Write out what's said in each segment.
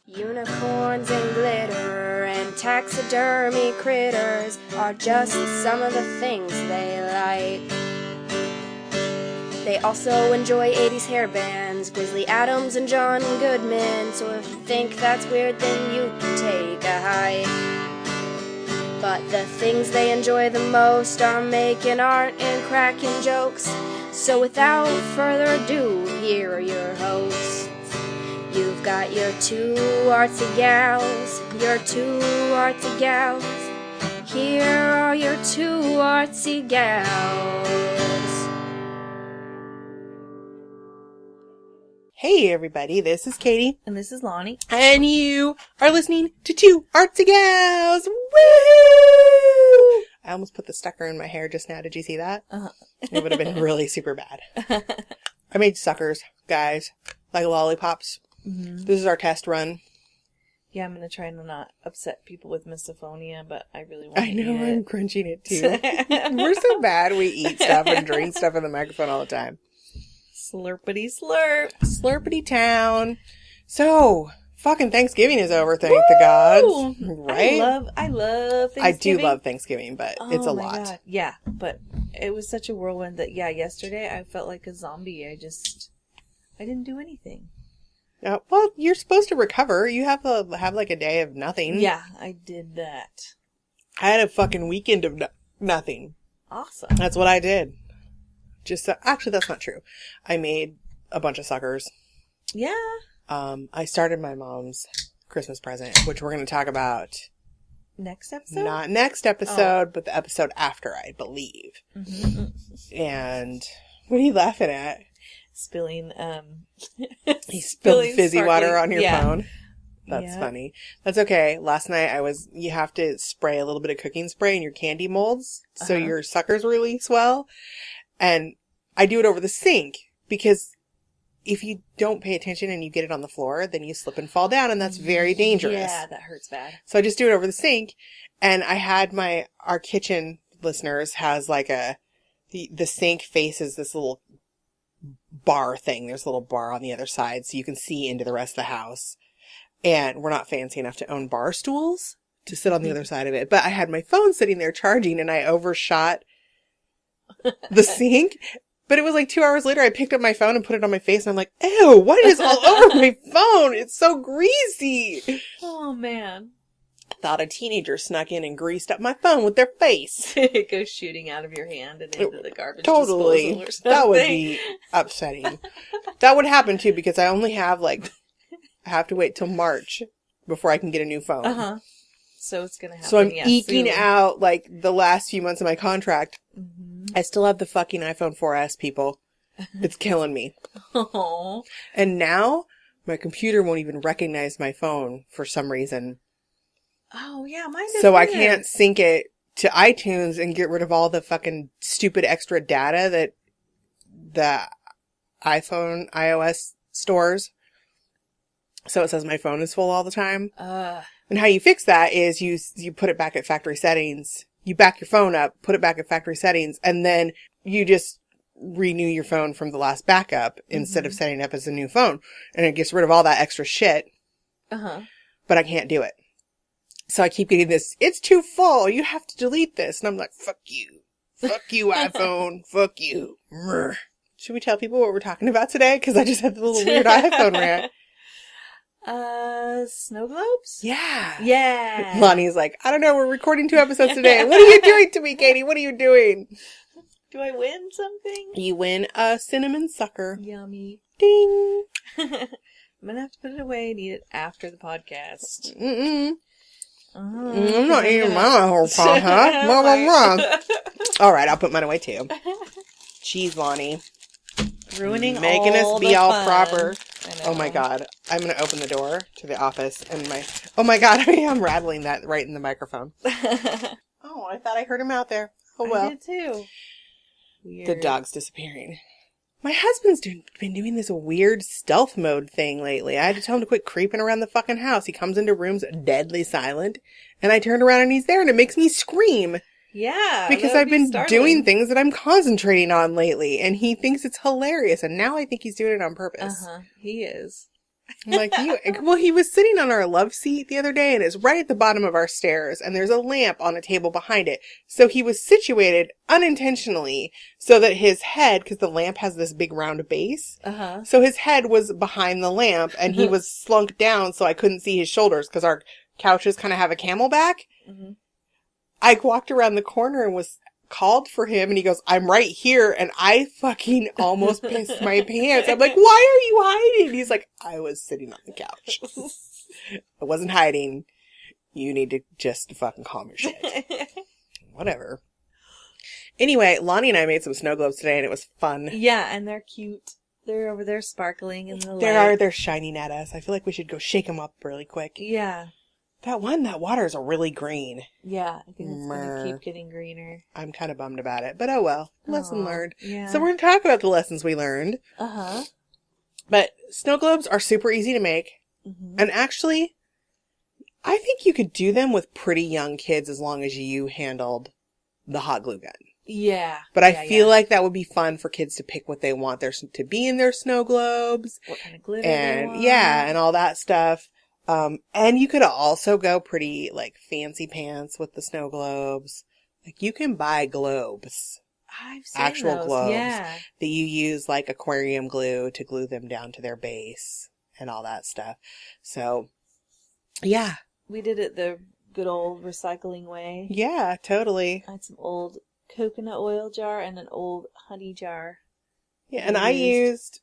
Unicorns and glitter and taxidermy critters are just some of the things they like. They also enjoy 80s hair bands, Grizzly Adams and John Goodman, so if you think that's weird then you can take a hike. But the things they enjoy the most are making art and cracking jokes, so without further ado, here are your hosts. You've got your two artsy gals, Here are your two artsy gals. Hey everybody, this is Katie. And this is Lonnie. And you are listening to Two Artsy Gals. Woo! I almost put the sucker in my hair just now. Did you see that? Uh-huh. It would have been really super bad. I made suckers, guys, like lollipops. Mm-hmm. This is our test run. Yeah, I'm going to try to not upset people with misophonia, but I really want to I know, eat I'm crunching it too. We're so bad. We eat stuff and drink stuff in the microphone all the time. Slurpity slurp. Slurpity town. So, fucking Thanksgiving is over, thank the gods. Right? I love Thanksgiving. I do love Thanksgiving, but it's a lot. God. Yeah, but it was such a whirlwind that, yesterday I felt like a zombie. I didn't do anything. Well, you're supposed to recover. You have like a day of nothing. Yeah, I did that. I had a fucking weekend of nothing. Awesome. That's what I did. Actually, that's not true. I made a bunch of suckers. Yeah. I started my mom's Christmas present, which we're going to talk about next episode. Not next episode, but the episode after, I believe. Mm-hmm. And what are you laughing at? Spilling, He spilled fizzy water on your phone. That's Yeah. funny. That's okay. Last night you have to spray a little bit of cooking spray in your candy molds so your suckers release well. And I do it over the sink because if you don't pay attention and you get it on the floor, then you slip and fall down, and that's very dangerous. Yeah, that hurts bad. So I just do it over the sink, and I had our kitchen listeners has like the sink faces this little bar thing. There's a little bar on the other side so you can see into the rest of the house. And we're not fancy enough to own bar stools to sit on the other side of it. But I had my phone sitting there charging, and I overshot the sink. But it was like 2 hours later, I picked up my phone and put it on my face, and I'm like, ew, what is all over my phone? It's so greasy. Oh, man. I thought a teenager snuck in and greased up my phone with their face. It goes shooting out of your hand and into the garbage Totally. disposal or something. That would be upsetting. That would happen too, because I only have I have to wait till March before I can get a new phone. Uh-huh. So it's going to happen. So I'm eking soon. out the last few months of my contract. Mm-hmm. I still have the fucking iPhone 4S, people. It's killing me. Oh. And now my computer won't even recognize my phone for some reason. Oh, yeah, mine does. So I can't sync it to iTunes and get rid of all the fucking stupid extra data that the iOS stores. So it says my phone is full all the time. And how you fix that is you put it back at factory settings. You back your phone up, put it back at factory settings, and then you just renew your phone from the last backup instead of setting it up as a new phone. And it gets rid of all that extra shit. Uh-huh. But I can't do it. So I keep getting this, it's too full, you have to delete this. And I'm like, fuck you. Fuck you, iPhone. Fuck you. Mrr. Should we tell people what we're talking about today? Because I just had the little weird iPhone rant. Snow globes? Yeah. Yeah. Lonnie's like, I don't know, we're recording 2 episodes today. What are you doing to me, Katie? What are you doing? Do I win something? You win a cinnamon sucker. Yummy. Ding. I'm going to have to put it away and eat it after the podcast. Mm-mm. Uh-huh. I'm not eating my whole pot, huh? Blah, blah, blah. All right, I'll put mine away too. Jeez, Lonnie. Ruining Making all us be the all fun. proper. I know. Oh my God. I'm going to open the door to the office and oh my God, I am rattling that right in the microphone. Oh, I thought I heard him out there. Oh well. I did too. Weird. The dog's disappearing. My husband's been doing this weird stealth mode thing lately. I had to tell him to quit creeping around the fucking house. He comes into rooms deadly silent, and I turn around and he's there, and it makes me scream. Yeah. Because I've been doing things that I'm concentrating on lately, and he thinks it's hilarious, and now I think he's doing it on purpose. Uh-huh. He is. I'm like, well, he was sitting on our love seat the other day and it's right at the bottom of our stairs and there's a lamp on a table behind it. So he was situated unintentionally so that his head, because the lamp has this big round base. So his head was behind the lamp and he was slunk down so I couldn't see his shoulders because our couches kind of have a camelback. I walked around the corner and was called for him and he goes, I'm right here, and I fucking almost pissed my pants. I'm like, why are you hiding? He's like, I was sitting on the couch. I wasn't hiding. You need to just fucking calm your shit. Whatever. Anyway, Lonnie and I made some snow globes today and it was fun. Yeah, and they're cute. They're over there sparkling in the light. They're shining at us. I feel like we should go shake them up really quick. Yeah. That water is really green. Yeah, I think it's going to keep getting greener. I'm kind of bummed about it, but oh well. Lesson learned. Yeah. So we're going to talk about the lessons we learned. But snow globes are super easy to make. And actually, I think you could do them with pretty young kids as long as you handled the hot glue gun. Yeah. But I feel like that would be fun for kids to pick what they want to be in their snow globes. What kind of glitter and they want. Yeah, and all that stuff. And you could also go pretty, like, fancy pants with the snow globes. Like, you can buy globes. I've seen actual those. globes. Yeah. That you use, like, aquarium glue to glue them down to their base and all that stuff. So, yeah. We did it the good old recycling way. Yeah, totally. I had some old coconut oil jar and an old honey jar. Yeah, and I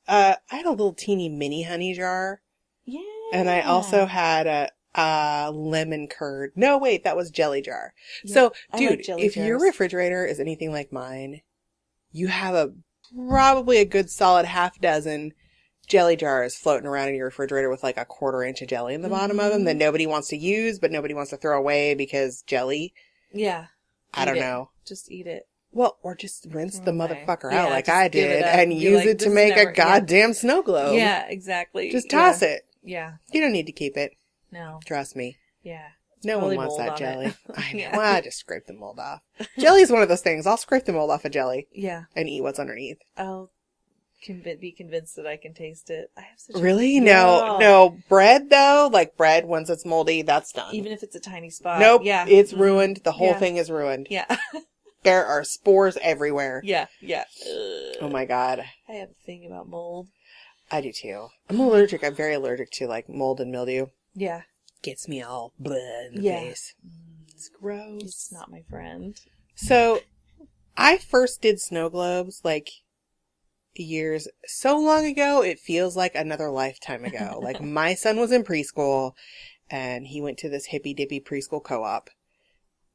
had a little teeny mini honey jar. Yeah. And I also had a lemon curd. No, wait, that was jelly jar. Yeah, so, I dude, like jelly if jars. your refrigerator is anything like mine, you have probably a good solid half dozen jelly jars floating around in your refrigerator with like a 1/4 inch of jelly in the bottom of them that nobody wants to use, but nobody wants to throw away because jelly. Yeah. I don't know. Just eat it. Well, or just rinse the motherfucker Yeah, out like just I give it did up. and You're use like, it to this is make a never- goddamn snow globe. Yeah, exactly. Just toss it. Yeah. You don't need to keep it. No. Trust me. Yeah. No one probably wants mold that on jelly. it. I know. Yeah. Well, I just scrape the mold off. Jelly's one of those things. I'll scrape the mold off of jelly Yeah. and eat what's underneath. I'll be convinced that I can taste it. I have such Really? a... No. Bread, though? Like bread, once it's moldy, that's done. Even if it's a tiny spot. Nope. Yeah. It's ruined. The whole Yeah. thing is ruined. Yeah. There are spores everywhere. Yeah. Yeah. Oh my God. I have a thing about mold. I do too. I'm allergic. I'm very allergic to like mold and mildew. Yeah. Gets me all blood in the Yeah. face. It's gross. It's not my friend. So, I first did snow globes like years so long ago, it feels like another lifetime ago. Like my son was in preschool and he went to this hippy dippy preschool co-op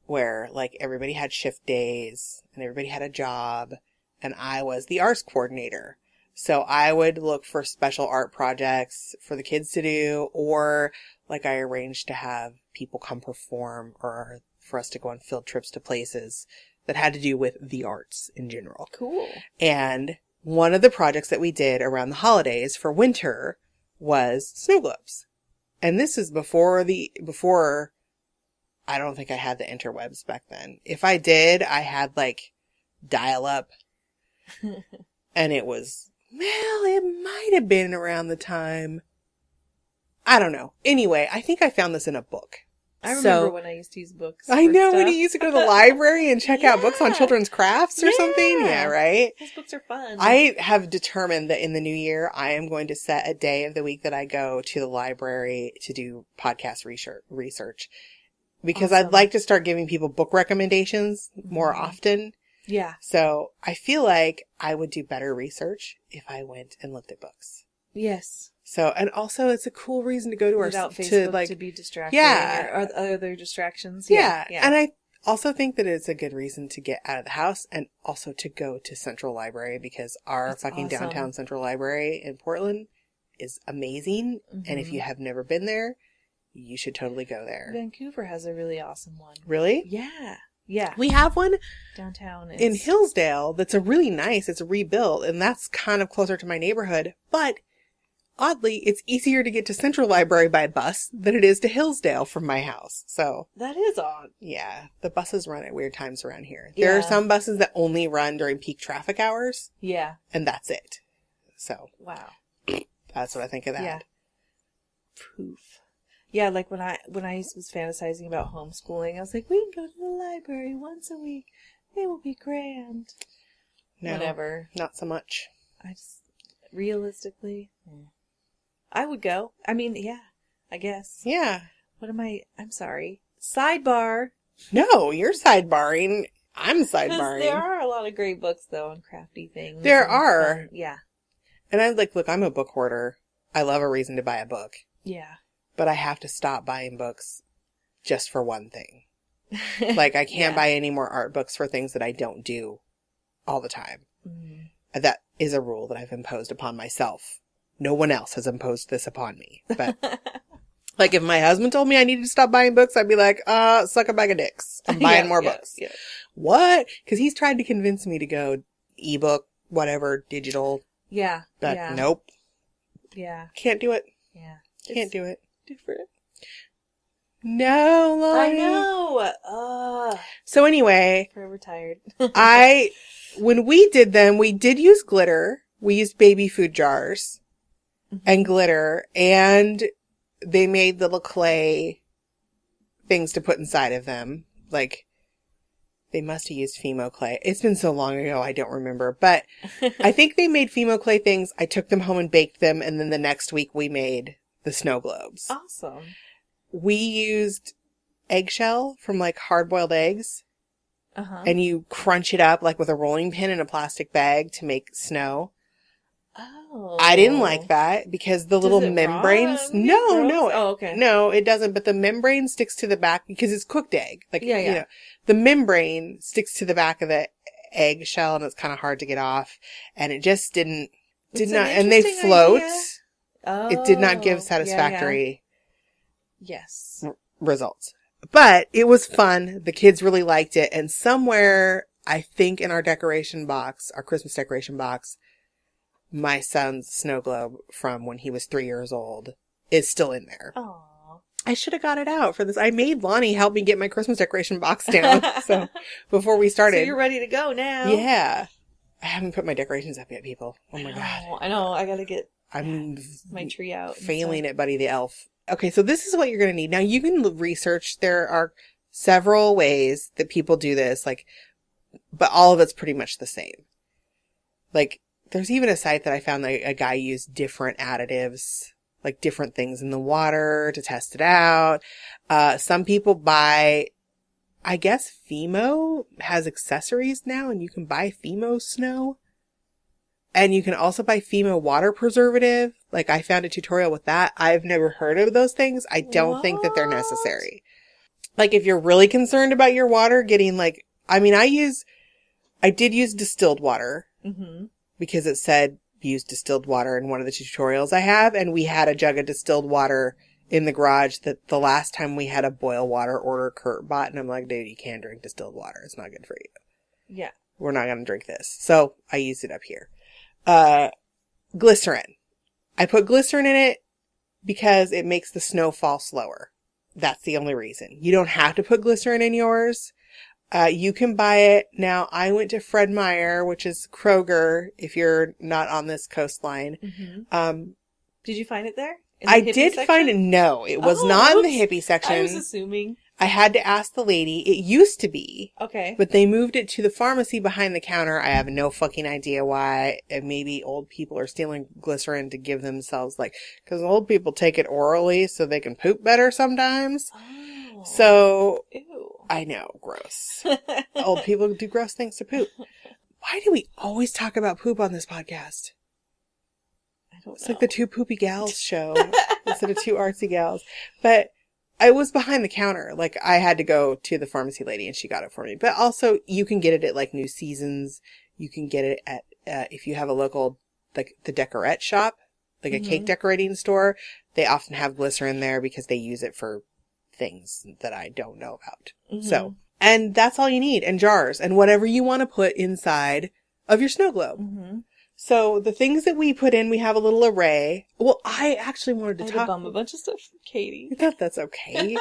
where like everybody had shift days and everybody had a job and I was the arts coordinator. So I would look for special art projects for the kids to do, or like I arranged to have people come perform or for us to go on field trips to places that had to do with the arts in general. Cool. And one of the projects that we did around the holidays for winter was snow globes. And this is before I don't think I had the interwebs back then. If I did, I had like dial up and it was, well, it might have been around the time. I don't know. Anyway, I think I found this in a book. I remember when I used to use books. I for know when stuff. you used to go to the library and check out books on Yeah. children's crafts or something. Yeah, right? Those books are fun. I have determined that in the new year, I am going to set a day of the week that I go to the library to do podcast research. Because Awesome. I'd like to start giving people book recommendations more often. Yeah. So I feel like I would do better research if I went and looked at books. Yes. So, and also it's a cool reason to go to Without our, Facebook to be distracting. Yeah. Or other distractions. Yeah. Yeah. And I also think that it's a good reason to get out of the house and also to go to Central Library because our It's fucking awesome. downtown Central Library in Portland is amazing. And if you have never been there, you should totally go there. Vancouver has a really awesome one. Really? Yeah. Yeah. We have one Downtown in Hillsdale that's a really nice, it's rebuilt and that's kind of closer to my neighborhood, but oddly, it's easier to get to Central Library by bus than it is to Hillsdale from my house. So, That is odd. yeah, the buses run at weird times around here. There are Yeah. some buses that only run during peak traffic hours, Yeah. and that's it. So, Wow. that's what I think of that. Yeah. Poof. Yeah, like when I was fantasizing about homeschooling, I was like, we can go to the library once a week. It will be grand. No, Whatever. not so much. I just realistically, I would go. I mean, yeah, I guess. Yeah. I'm sorry. Sidebar. No, you're sidebarring. I'm 'Cause sidebarring. there are a lot of great books though on crafty things. There and are. fun. Yeah. And I'm like, look, I'm a book hoarder. I love a reason to buy a book. Yeah. But I have to stop buying books just for one thing. Like, I can't Yeah. buy any more art books for things that I don't do all the time. Mm. That is a rule that I've imposed upon myself. No one else has imposed this upon me. But, like, if my husband told me I needed to stop buying books, I'd be like, suck a bag of dicks. I'm buying Yeah, more yeah, books. Yeah. What? Because he's tried to convince me to go ebook, whatever, digital. Yeah. But yeah. nope. Yeah. Can't do it. Yeah. Can't do it. Different. No, I Lonnie. know. So anyway, Forever tired. when we did them, we did use glitter. We used baby food jars and glitter, and they made little clay things to put inside of them. Like, they must have used Fimo clay. It's been so long ago, I don't remember. But I think they made Fimo clay things. I took them home and baked them, and then the next week we made the snow globes. Awesome. We used eggshell from like hard-boiled eggs, Uh-huh. and you crunch it up like with a rolling pin in a plastic bag to make snow. Oh. I didn't like that because the little Does it membranes. rot? No, Gross? no. Oh, okay. No, it doesn't. But the membrane sticks to the back because it's cooked egg. Like, Yeah, yeah. you know, the membrane sticks to the back of the eggshell, and it's kind of hard to get off. And it just did It's not, an and they interesting float. idea. Oh. It did not give Yeah, satisfactory yeah. Yes. results. But it was fun. The kids really liked it. And somewhere, I think in our decoration box, our Christmas decoration box, my son's snow globe from when he was 3 years old is still in there. Aw. I should have got it out for this. I made Lonnie help me get my Christmas decoration box down. So before we started. So you're ready to go now. Yeah. I haven't put my decorations up yet, people. Oh my God. Oh, I know. I gotta get I'm my tree out. and failing stuff. at Buddy the Elf. Okay, so this is what you're going to need. Now you can research. There are several ways that people do this, like, but all of it's pretty much the same. Like, there's even a site that I found that a guy used different additives, like different things in the water to test it out. Some people buy, I guess Fimo has accessories now and you can buy Fimo snow. And you can also buy Fimo water preservative. Like, I found a tutorial with that. I've never heard of those things. I don't think that they're What? necessary. Like, if you're really concerned about your water getting like, I mean, I did use distilled water Mhm. because it said use distilled water in one of the tutorials I have. And we had a jug of distilled water in the garage that the last time we had a boil water order Kurt bought. And I'm like, dude, you can't drink distilled water. It's not good for you. Yeah. We're not going to drink this. So I used it up here. Glycerin. I put glycerin in it because it makes the snow fall slower. That's the only reason. You don't have to put glycerin in yours. You can buy it. Now, I went to Fred Meyer, which is Kroger, if you're not on this coastline. Mhm. Did you find it there? In the I hippie did section? find it. No, it was Oh, not in the oops. hippie section. I was assuming. I had to ask the lady. It used to be. Okay. But they moved it to the pharmacy behind the counter. I have no fucking idea why. And maybe old people are stealing glycerin to give themselves, like, because old people take it orally so they can poop better sometimes. Oh. So, Ew. I know, gross. Old people do gross things to poop. Why do we always talk about poop on this podcast? I don't It's know. like the Two Poopy Gals show instead of Two Artsy Gals. But I was behind the counter. Like, I had to go to the pharmacy lady and she got it for me. But also, you can get it at like New Seasons. You can get it at, if you have a local, like the Decorette shop, like a cake decorating store. They often have glycerin there because they use it for things that I don't know about. So, and that's all you need, and jars, and whatever you want to put inside of your snow globe. Mm-hmm. So the things that we put in, we have a little array. Well, I actually wanted to I had to talk. bum a bunch of stuff from Katie. I thought that's okay.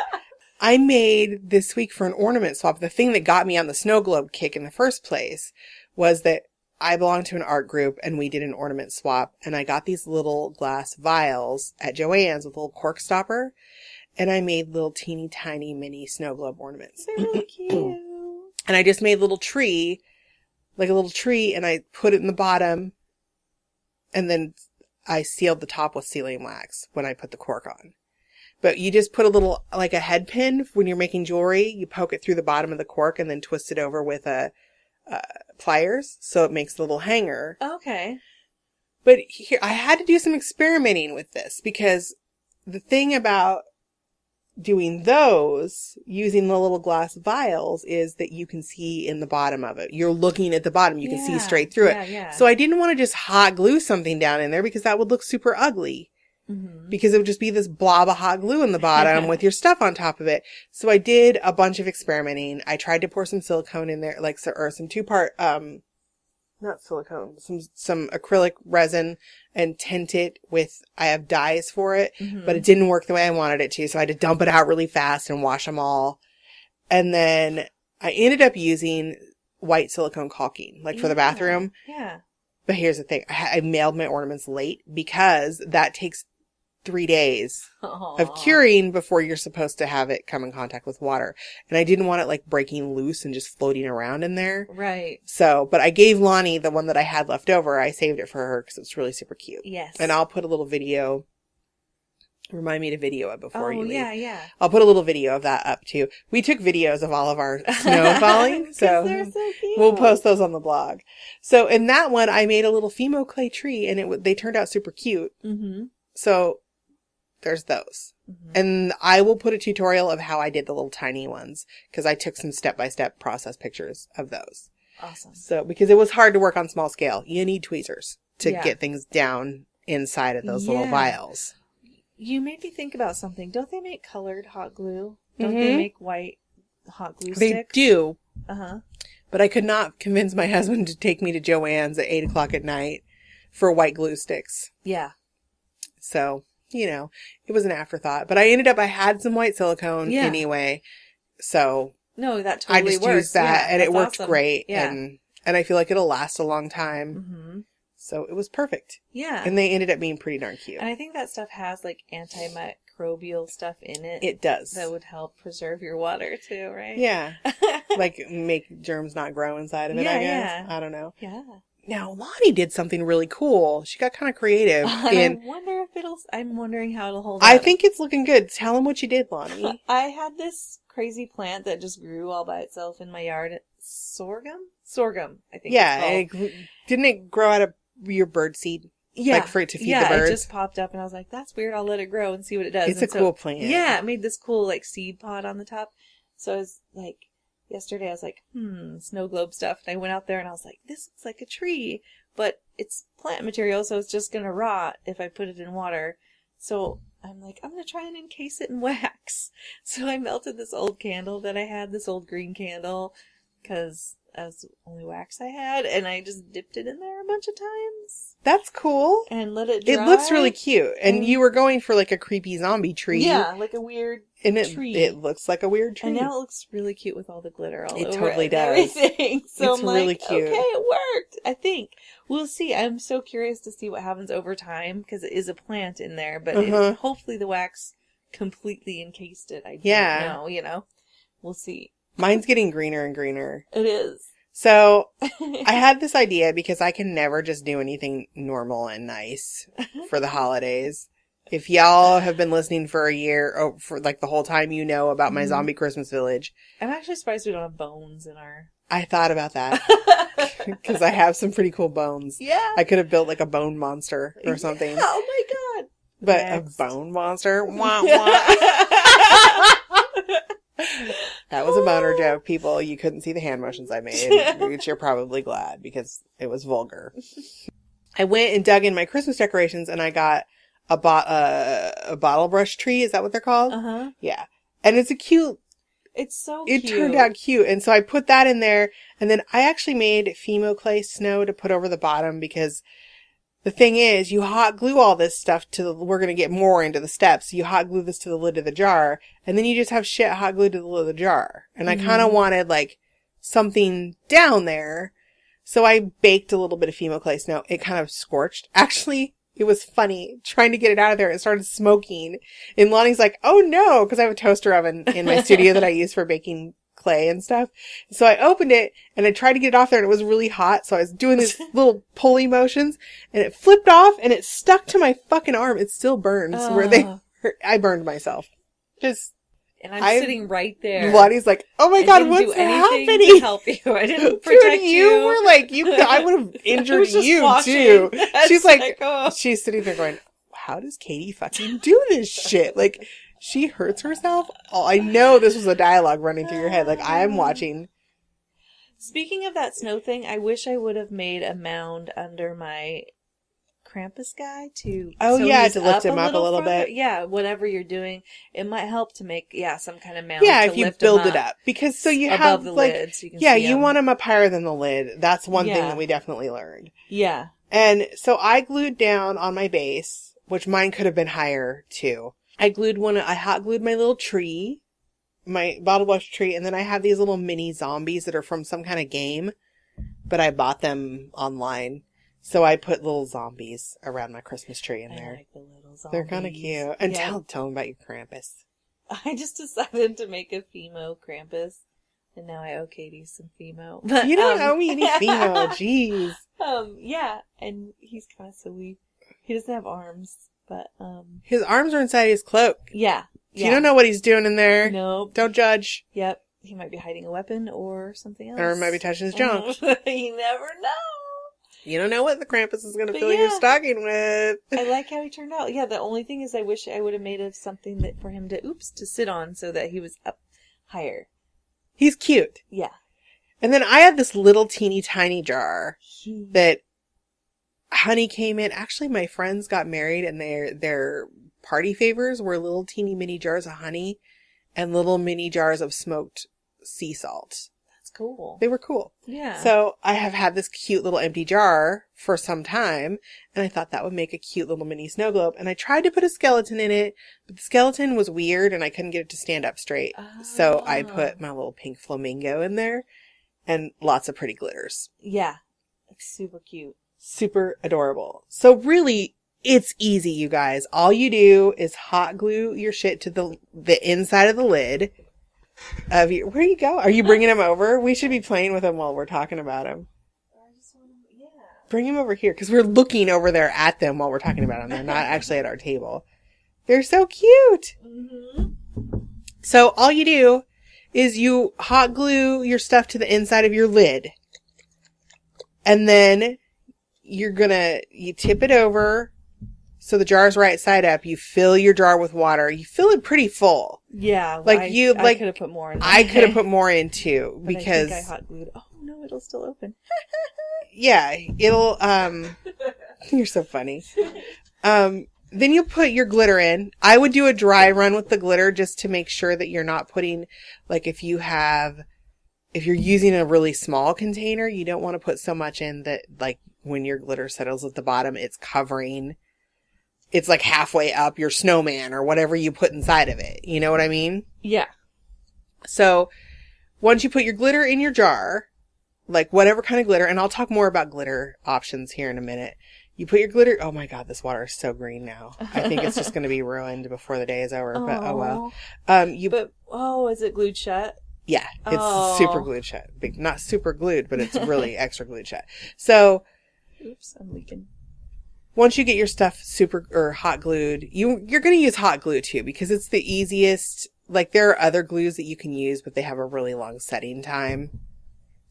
I made this week for an ornament swap. The thing that got me on the snow globe kick in the first place was that I belong to an art group and we did an ornament swap, and I got these little glass vials at Joann's with a little cork stopper, and I made little teeny tiny mini snow globe ornaments. So cute. And I just made a little tree, and I put it in the bottom, and then I sealed the top with sealing wax when I put the cork on. But you just put a little, like a head pin when you're making jewelry, you poke it through the bottom of the cork and then twist it over with pliers, so it makes a little hanger. Okay. But here, I had to do some experimenting with this, because the thing about doing those, using the little glass vials, is that you can see in the bottom of it. You're looking at the bottom. You can see straight through it. Yeah. So I didn't want to just hot glue something down in there, because that would look super ugly. Mm-hmm. Because it would just be this blob of hot glue in the bottom with your stuff on top of it. So I did a bunch of experimenting. I tried to pour some silicone in there, or some 2-part, not silicone, some acrylic resin, and tint it with, I have dyes for it, but it didn't work the way I wanted it to. So I had to dump it out really fast and wash them all. And then I ended up using white silicone caulking, like for the bathroom. Yeah. But here's the thing. I mailed my ornaments late, because that takes 3 days of curing before you're supposed to have it come in contact with water. And I didn't want it like breaking loose and just floating around in there. Right. So, but I gave Lonnie the one that I had left over. I saved it for her because it's really super cute. Yes. And I'll put a little video. Remind me to video it before you leave. Yeah. I'll put a little video of that up too. We took videos of all of our snow falling. So they're so cute. We'll post those on the blog. So in that one, I made a little Fimo clay tree, and they turned out super cute. Mm-hmm. So there's those. Mm-hmm. And I will put a tutorial of how I did the little tiny ones, because I took some step-by-step process pictures of those. Awesome. So, because it was hard to work on small scale. You need tweezers to Yeah. get things down inside of those little vials. You made me think about something. Don't they make colored hot glue? Don't they make white hot glue They sticks? do. Uh-huh. But I could not convince my husband to take me to Joann's at 8 o'clock at night for white glue sticks. Yeah. So, it was an afterthought. But I had some white silicone anyway. So No, that I totally just works. used that, and it worked awesome. great. Yeah. And I feel like it'll last a long time. Mm-hmm. So it was perfect. Yeah. And they ended up being pretty darn cute. And I think that stuff has like antimicrobial stuff in it. It does. That would help preserve your water too, right? Yeah. Like make germs not grow inside of it, I guess. I don't know. Yeah. Now, Lonnie did something really cool. She got kind of creative. I'm wondering how it'll hold I up. think it's looking good. Tell him what you did, Lonnie. I had this crazy plant that just grew all by itself in my yard. Sorghum, I think. Yeah. It's called. Didn't it grow out of your bird seed? Yeah. Like for it to feed the birds? It just popped up and I was like, that's weird. I'll let it grow and see what it does. It's a cool plant. Yeah, it made this cool like seed pod on the top. So I was like, yesterday I was like, snow globe stuff. And I went out there and I was like, this looks like a tree, but it's plant material, so it's just going to rot if I put it in water. So I'm like, I'm going to try and encase it in wax. So I melted this old candle that I had, this old green candle, because that's the only wax I had, and I just dipped it in there a bunch of times. That's cool. And let it dry. It looks really cute. And you were going for like a creepy zombie tree. Yeah, like a weird tree. It looks like a weird tree. And now it looks really cute with all the glitter all over it. It totally does. Everything. So It's I'm really like, cute. okay, it worked. I think. We'll see. I'm so curious to see what happens over time, because it is a plant in there, but hopefully the wax completely encased it. I don't know, We'll see. Mine's getting greener and greener. It is. So I had this idea, because I can never just do anything normal and nice for the holidays. If y'all have been listening for a year, or for like the whole time, about my zombie Christmas village. I'm actually surprised we don't have bones in our... I thought about that, because I have some pretty cool bones. Yeah. I could have built like a bone monster or something. Yeah. Oh my God. But Next. a bone monster? Wah, wah. That was a boner joke, people. You couldn't see the hand motions I made, which you're probably glad, because it was vulgar. I went and dug in my Christmas decorations, and I got a bottle brush tree. Is that what they're called? Uh-huh. Yeah. And it's a cute... It's so cute. It turned out cute. And so I put that in there, and then I actually made Fimo clay snow to put over the bottom, because the thing is, you hot glue all this stuff we're going to get more into the steps. You hot glue this to the lid of the jar, and then you just have shit hot glued to the lid of the jar. And I kind of wanted like something down there. So I baked a little bit of Fimo clay snow. It kind of scorched. Actually, it was funny trying to get it out of there. It started smoking. And Lonnie's like, oh no, because I have a toaster oven in my studio that I use for baking clay and stuff. So I opened it and I tried to get it off there and it was really hot. So I was doing these little pulley motions and it flipped off and it stuck to my fucking arm. It still burns where they hurt. I burned myself. Just. And I'm sitting right there. Lonnie's like, "Oh my God, what's happening?" To help you. I didn't protect Dude, you were like, I would have injured you too. She's like, she's sitting there going, "How does Katie fucking do this shit?" Like, she hurts herself. Oh, I know this was a dialogue running through your head. Like, I am watching. Speaking of that snow thing, I wish I would have made a mound under my Krampus guy to to lift him up a little bit. Yeah, whatever you're doing, it might help to make some kind of mound. Yeah, to if you lift build him it up, because so you above have the like lid, so you can see you him. want him up higher than the lid. That's one thing that we definitely learned. Yeah, and so I glued down on my base, which mine could have been higher too. I hot glued my little tree, my bottle brush tree, and then I have these little mini zombies that are from some kind of game, but I bought them online. So I put little zombies around my Christmas tree in there. I like the little zombies. They're kind of cute. And tell them about your Krampus. I just decided to make a Fimo Krampus, and now I owe Katie some Fimo. But, you don't owe me any Fimo, jeez. Yeah, and he's kind of silly. He doesn't have arms, but his arms are inside his cloak. Yeah. You don't know what he's doing in there. Nope. Don't judge. Yep. He might be hiding a weapon or something else. Or he might be touching his junk. You never know. You don't know what the Krampus is going to fill your stocking with. I like how he turned out. Yeah, the only thing is I wish I would have made of something that for him to sit on so that he was up higher. He's cute. Yeah. And then I had this little teeny tiny jar that honey came in. Actually, my friends got married and their party favors were little teeny mini jars of honey and little mini jars of smoked sea salt. Cool. They were cool. Yeah. So I have had this cute little empty jar for some time, and I thought that would make a cute little mini snow globe. And I tried to put a skeleton in it, but the skeleton was weird, and I couldn't get it to stand up straight. Oh. So I put my little pink flamingo in there, and lots of pretty glitters. Yeah. It's super cute. Super adorable. So really, it's easy, you guys. All you do is hot glue your shit to the inside of the lid. Where do you go? Are you bringing him over? We should be playing with him while we're talking about him. Bring him over here because we're looking over there at them while we're talking about them. They're not actually at our table. They're so cute. Mm-hmm. So all you do is you hot glue your stuff to the inside of your lid, and then you tip it over. So the jar's right side up. You fill your jar with water. You fill it pretty full. Yeah. I could have put more in. I could have put more in too, but because I think I hot glued. Oh no, it'll still open. Yeah, it'll, you're so funny. Then you put your glitter in. I would do a dry run with the glitter just to make sure that you're not putting, like if you're using a really small container, you don't want to put so much in that like when your glitter settles at the bottom, it's like halfway up your snowman or whatever you put inside of it. You know what I mean? Yeah. So once you put your glitter in your jar, like whatever kind of glitter, and I'll talk more about glitter options here in a minute. You put your glitter. Oh my God, this water is so green now. I think it's just going to be ruined before the day is over, but oh well. Is it glued shut? Yeah, it's super glued shut. Not super glued, but it's really extra glued shut. So. Oops, I'm leaking. Once you get your stuff hot glued, you're going to use hot glue too, because it's the easiest. Like there are other glues that you can use, but they have a really long setting time.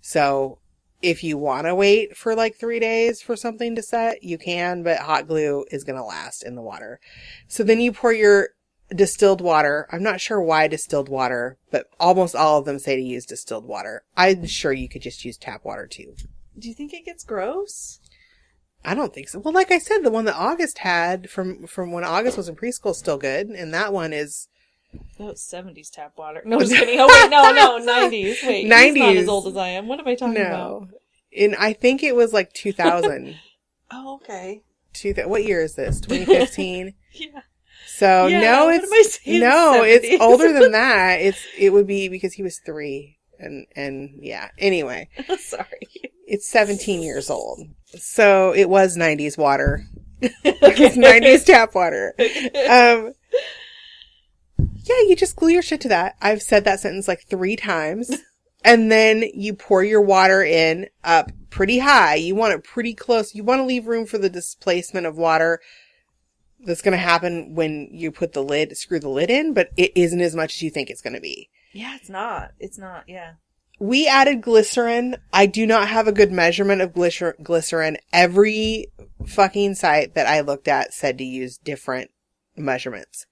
So if you want to wait for like 3 days for something to set, you can, but hot glue is going to last in the water. So then you pour your distilled water. I'm not sure why distilled water, but almost all of them say to use distilled water. I'm sure you could just use tap water too. Do you think it gets gross? I don't think so. Well, like I said, the one that August had from when August was in preschool is still good. And that one is... That was 70s tap water. No, just kidding. Oh, wait, no, 90s. Wait, 90s. He's not as old as I am. What am I talking about? I think it was like 2000. Oh, okay. What year is this? 2015? Yeah. So, no, it's older than that. It would be because he was 3. And yeah. Anyway. Sorry. It's 17 years old. So it was 90s water. It's 90s tap water. Yeah, you just glue your shit to that. I've said that sentence like 3 times. And then you pour your water in up pretty high. You want it pretty close. You want to leave room for the displacement of water that's going to happen when you screw the lid in, but it isn't as much as you think it's going to be. Yeah, it's not. It's not, yeah. We added glycerin. I do not have a good measurement of glycerin. Every fucking site that I looked at said to use different measurements.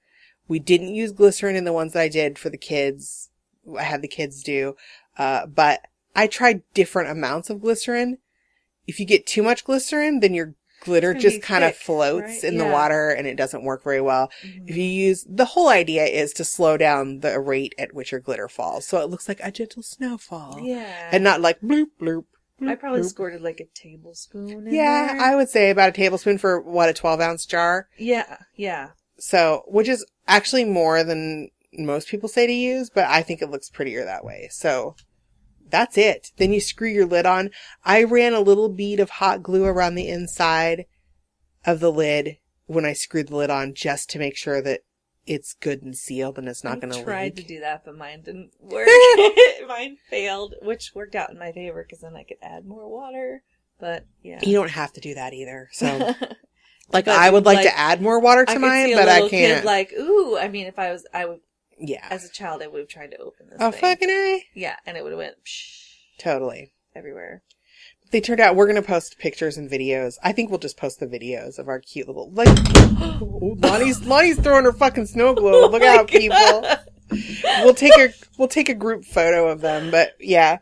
We didn't use glycerin in the ones that I did for the kids. I had the kids do. But I tried different amounts of glycerin. If you get too much glycerin, then your glitter just kind of floats in the water and it doesn't work very well. Mm-hmm. If you use, the whole idea is to slow down the rate at which your glitter falls. So it looks like a gentle snowfall. Yeah. And not like bloop, bloop. I probably squirted like a tablespoon in there. Yeah, I would say about a tablespoon for what, a 12-ounce jar? Yeah, yeah. So, which is actually more than most people say to use, but I think it looks prettier that way. So that's it. Then you screw your lid on. I ran a little bead of hot glue around the inside of the lid when I screwed the lid on, just to make sure that it's good and sealed and it's not going to leak. I tried to do that, but mine didn't work. Mine failed, which worked out in my favor because then I could add more water. But yeah, you don't have to do that either. So, like, I would like to add more water to mine, but I can't. Kid like, ooh, I mean, if I would. Yeah. As a child, I would have tried to open this thing. Fucking A. Yeah, and it would have went totally everywhere. They turned out, we're going to post pictures and videos. I think we'll just post the videos of our cute little, like, Lonnie's throwing her fucking snow globe. Look out, people. We'll take a group photo of them, but yeah,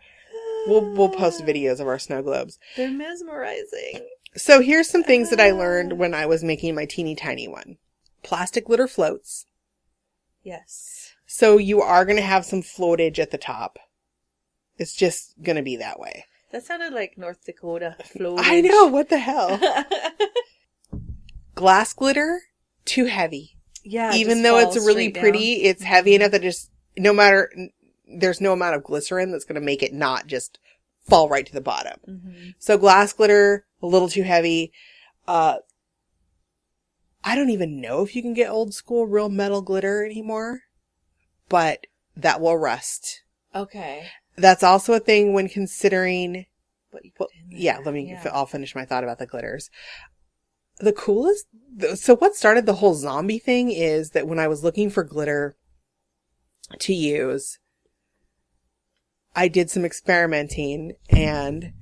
we'll post videos of our snow globes. They're mesmerizing. So here's some things that I learned when I was making my teeny tiny one. Plastic glitter floats. Yes. So you are going to have some floatage at the top. It's just going to be that way. That sounded like North Dakota floatage. I know, what the hell? Glass glitter, too heavy. Yeah. Even though it's really pretty, it's heavy enough that just, there's no amount of glycerin that's going to make it not just fall right to the bottom. Mm-hmm. So glass glitter, a little too heavy. I don't even know if you can get old school real metal glitter anymore, but that will rust. Okay. That's also a thing when considering what you put in there. I'll finish my thought about the glitters. The coolest, so what started the whole zombie thing is that when I was looking for glitter to use, I did some experimenting and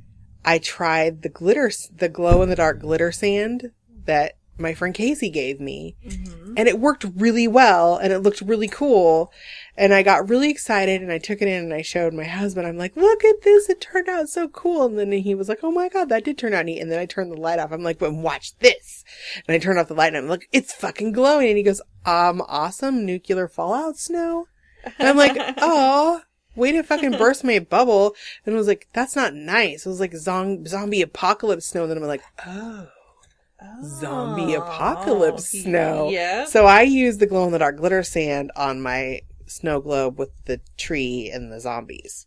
I tried the glow in the dark glitter sand that my friend Casey gave me. Mm-hmm. And it worked really well and it looked really cool. And I got really excited and I took it in and I showed my husband. I'm like, look at this. It turned out so cool. And then he was like, oh my God, that did turn out neat. And then I turned the light off. I'm like, but watch this. And I turned off the light and I'm like, it's fucking glowing. And he goes, awesome nuclear fallout snow. And I'm like, oh, way to fucking burst my bubble. And I was like, that's not nice. It was like zombie apocalypse snow. And then I'm like, zombie apocalypse snow. Yeah. So I used the glow in the dark glitter sand on my snow globe with the tree and the zombies.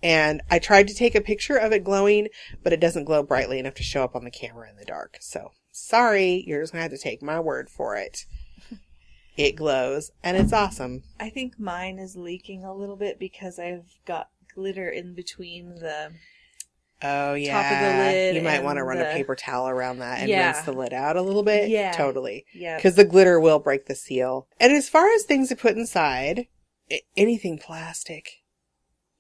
And I tried to take a picture of it glowing, but it doesn't glow brightly enough to show up on the camera in the dark. So sorry, you're just gonna have to take my word for it. It glows and it's awesome. I think mine is leaking a little bit because I've got glitter in between the top of the lid. You might want to run a paper towel around that and rinse the lid out a little bit. Yeah. Totally. Yeah. Because the glitter will break the seal. And as far as things to put inside, anything plastic.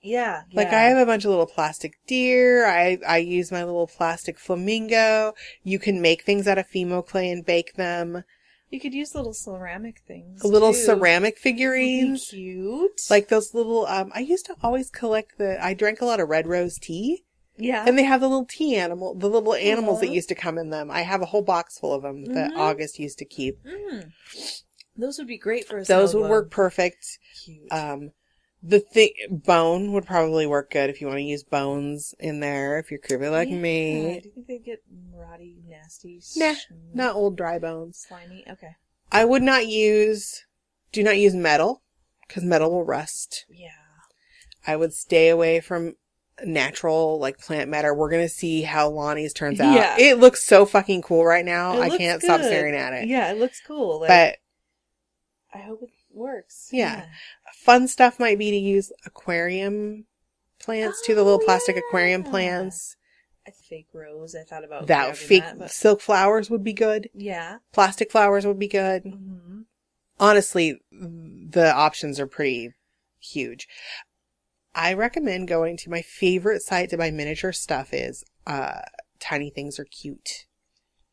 Yeah. Like I have a bunch of little plastic deer. I use my little plastic flamingo. You can make things out of Fimo clay and bake them. You could use little ceramic things. Little ceramic figurines. Cute. Like those little, I used to always collect I drank a lot of Red Rose tea. Yeah. And they have the little the little animals that used to come in them. I have a whole box full of them that August used to keep. Mm. Those would be great for Those would work perfect. Cute. Bone would probably work good if you want to use bones in there, if you're creepy like me. Do you think they'd get rotty, nasty? Nah, not old dry bones. Slimy? Okay. I would do not use metal, because metal will rust. Yeah. I would stay away from natural, like, plant matter. We're gonna see how Lonnie's turns out. Yeah. It looks so fucking cool right now. It I looks can't stop good. staring at it. Yeah, it looks cool. Like, But I hope it works. Yeah. fun stuff might be to use aquarium plants too, the little plastic aquarium plants. A fake rose. I thought about That grabbing fake that, but silk flowers would be good. yeah. Plastic flowers would be good. Mm-hmm. Honestly, the options are pretty huge. I recommend going to my favorite site to buy miniature stuff is Tiny Things Are Cute.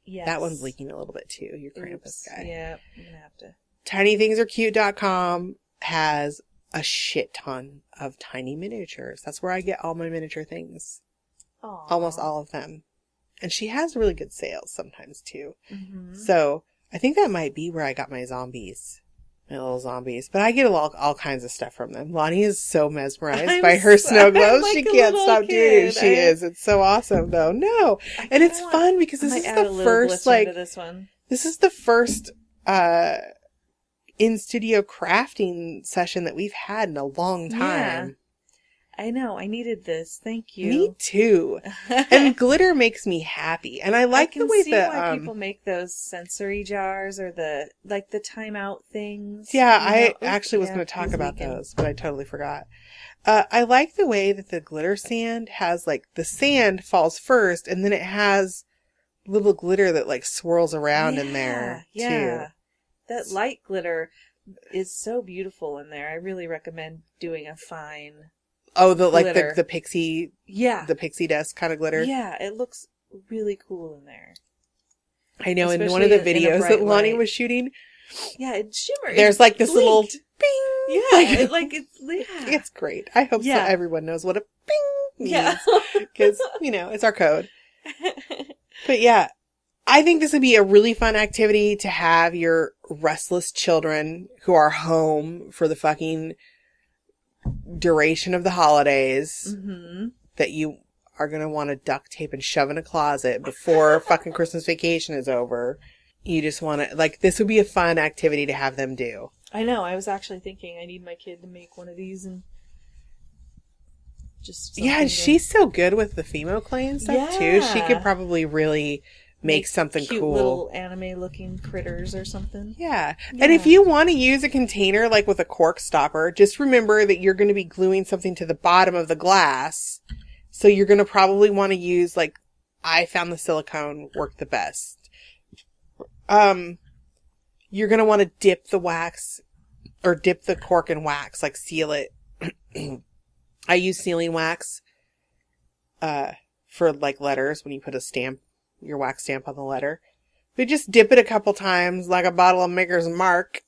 Yes. That one's leaking a little bit too, your Krampus Oops. guy. Yeah, I'm gonna have to. TinyThingsAreCute.com has a shit ton of tiny miniatures. That's where I get all my miniature things. Aww. Almost all of them. And she has really good sales sometimes too. Mm-hmm. So I think that might be where I got my zombies. My little zombies. But I get all kinds of stuff from them. Lonnie is so mesmerized by her snow globes. like she a can't little stop doing kid. it. She is. It's so awesome though. No. And it's fun because this is the first, like, this one. this is the first in-studio crafting session that we've had in a long time. I know. I needed this. Thank you. Me too. And glitter makes me happy. And I like the way that why people make those sensory jars or the timeout things. yeah, you know? I Oops, actually was yeah, going to talk he's about leaking. those, but I totally forgot. I like the way that the glitter sand has, like, the sand falls first and then it has little glitter that, like, swirls around in there too. That light glitter is so beautiful in there. I really recommend doing a fine. Oh, the glitter. the pixie dust kind of glitter. Yeah, it looks really cool in there. I know. In one of the Especially in a videos bright that Lonnie light. was shooting, Yeah, it shimmers. there's like this little blinked. bing. Yeah, It's it's great. I hope so. Yeah. Everyone knows what a bing means. Yeah. Because, it's our code. But yeah, I think this would be a really fun activity to have your restless children who are home for the fucking duration of the holidays Mm-hmm. that you are going to want to duct tape and shove in a closet before fucking Christmas vacation is over. You just want to, like, this would be a fun activity to have them do. I know. I was actually thinking I need my kid to make one of these and just Yeah, and she's so good with the Fimo clay and stuff too. She could probably really make something cute cool. little anime-looking critters or something. Yeah. And if you want to use a container like with a cork stopper, just remember that you're going to be gluing something to the bottom of the glass. So you're going to probably want to use, like, I found the silicone worked the best. You're going to want to dip the wax or dip the cork in wax, like seal it. I use sealing wax for, like, letters when you put your wax stamp on the letter. But just dip it a couple times like a bottle of Maker's Mark.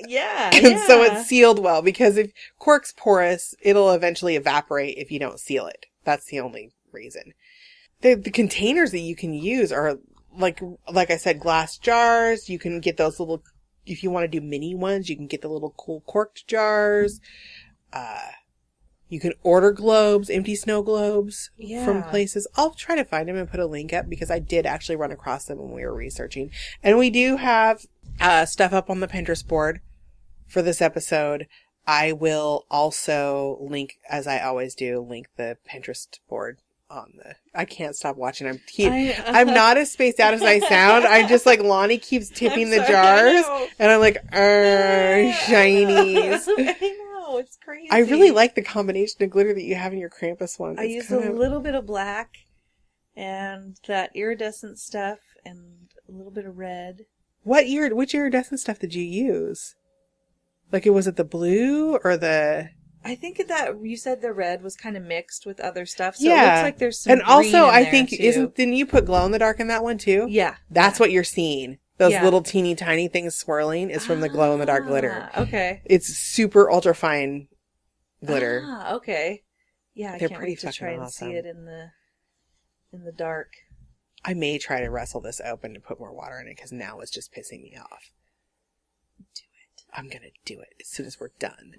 Yeah. And so it's sealed well, because if cork's porous, it'll eventually evaporate if you don't seal it. That's the only reason. The containers that you can use are like I said, glass jars. You can get those little, if you want to do mini ones, you can get the little cool corked jars. You can order globes, empty snow globes from places. I'll try to find them and put a link up because I did actually run across them when we were researching. And we do have stuff up on the Pinterest board for this episode. I will also link, as I always do, link the Pinterest board on the... I can't stop watching. I'm not as spaced out as I sound. I'm just like, Lonnie keeps tipping the jars. And I'm like, shinies. I know, it's crazy. I really like the combination of glitter that you have in your Krampus one. I used a little bit of black and that iridescent stuff and a little bit of red. Which iridescent stuff did you use? Like, was it the blue or the... I think that you said the red was kind of mixed with other stuff, so yeah. it looks like there's some and also, green in I there, think, too. didn't you put glow in the dark in that one too? Yeah. That's what you're seeing. Those Yeah. little teeny tiny things swirling is from the glow in the dark glitter. Okay. It's super ultra fine glitter. Okay. Yeah, I They're can't pretty wait to try fucking and see awesome. it in the dark. I may try to wrestle this open to put more water in it because now it's just pissing me off. Do it. I'm gonna do it as soon as we're done.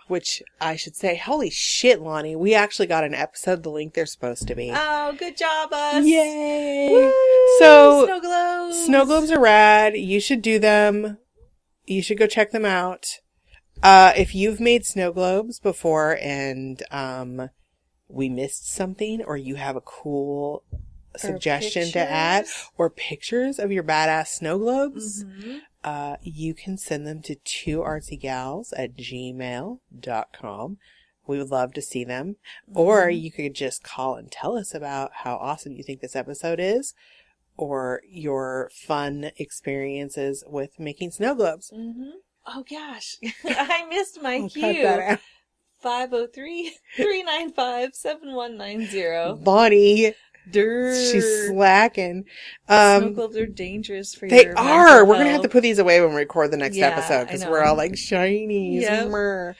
Which I should say, holy shit, Lonnie, we actually got an episode the link they're supposed to be. Oh, good job, us! Yay! Woo! So, snow globes! Snow globes are rad. You should do them. You should go check them out. If you've made snow globes before and we missed something, or you have a cool suggestion to add, or pictures of your badass snow globes, you can send them to 2artsygals@gmail.com. We would love to see them. Or you could just call and tell us about how awesome you think this episode is, or your fun experiences with making snow globes. Oh gosh, I missed my I'll cut cue. that out. 503-395-7190. Bonnie, Durr. she's slacking. Snow globes are dangerous for They your are. mental We're gonna have to health. put these away when we record the next Yeah, episode, I because know. we're all like shinies. Yep. Myrrh.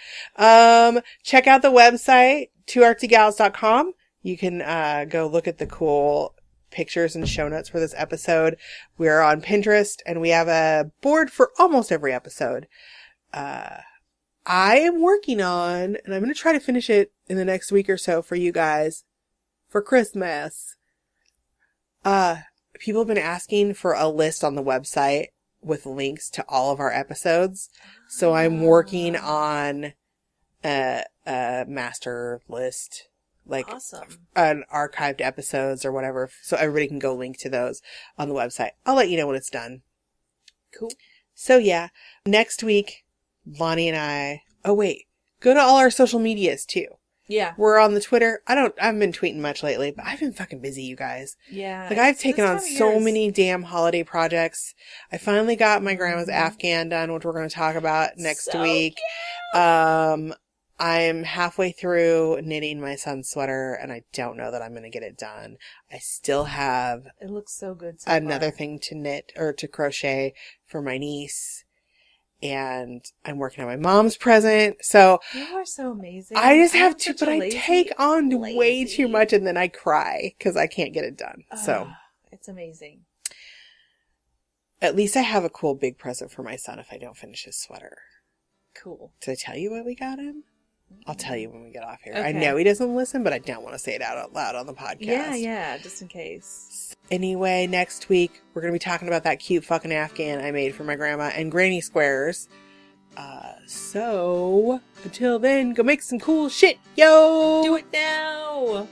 Check out the website 2artsygals.com. You can go look at the cool pictures and show notes for this episode. We are on Pinterest, and we have a board for almost every episode. I am working on, and I'm going to try to finish it in the next week or so for you guys for Christmas. People have been asking for a list on the website with links to all of our episodes. So I'm working on a master list, like Awesome. an archived episodes or whatever, so everybody can go link to those on the website. I'll let you know when it's done. Cool. So yeah, next week, Lonnie and I, oh wait, go to all our social medias too. Yeah. We're on the Twitter. I haven't been tweeting much lately, but I've been fucking busy, you guys. Yeah. Like, I've this taken on time of so year is- many damn holiday projects. I finally got my grandma's Afghan done, which we're going to talk about next So week. I'm halfway through knitting my son's sweater, and I don't know that I'm going to get it done. I still have It looks so good so another far. thing to knit or to crochet for my niece. And I'm working on my mom's present. So You are so amazing. I just have I'm to, such but a I lazy- take on way lazy. too much, and then I cry because I can't get it done. So Ah, it's amazing. at least I have a cool big present for my son if I don't finish his sweater. Cool. Did I tell you what we got him? I'll tell you when we get off here. I Okay. know he doesn't listen, but I don't want to say it out loud on the podcast. Yeah, just in case. Anyway, next week we're going to be talking about that cute fucking Afghan I made for my grandma and granny squares. So until then, go make some cool shit, yo! Do it now!